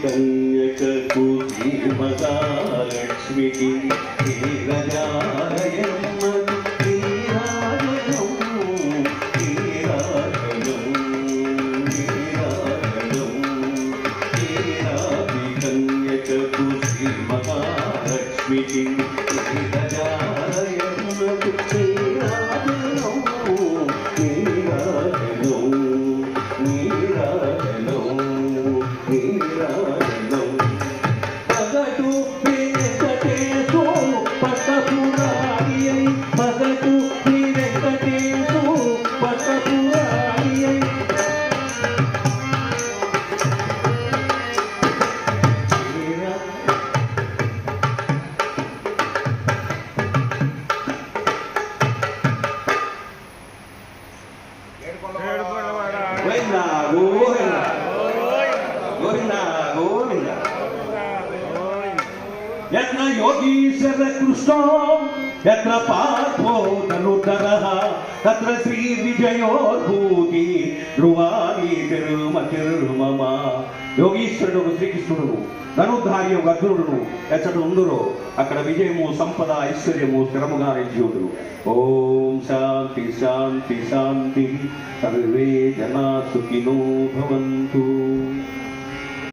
కన్యకకు శ్రీమహాలక్ష్మికి శ్రీరజాలయమ్మకు శ్రీరాజనం శ్రీరాజనం శ్రీరాజనం శ్రీరాజి కన్యకకు శ్రీమహాలక్ష్మికి శ్రీరజాలయమ్మకు శ్రీరాజనం శ్రీరాజనం यत्र योगीश्वर कृष्णो यत्र पार्थो धनुर्धरः तत्र श्रीविजयोर्भूति ध्रुवानी तिरुमतिर्मम योगीश्वरुడు శ్రీకృష్ణుడు ధనుర్ధారి అర్జునుడు ఎచ్చట ఉండురో అక్కడ విజయము సంపద ఐశ్వర్యము స్థిరముగా నిలిచియుండును. ఓం శాంతి శాంతి శాంతి సర్వే జనా సుఖినో భవంతు.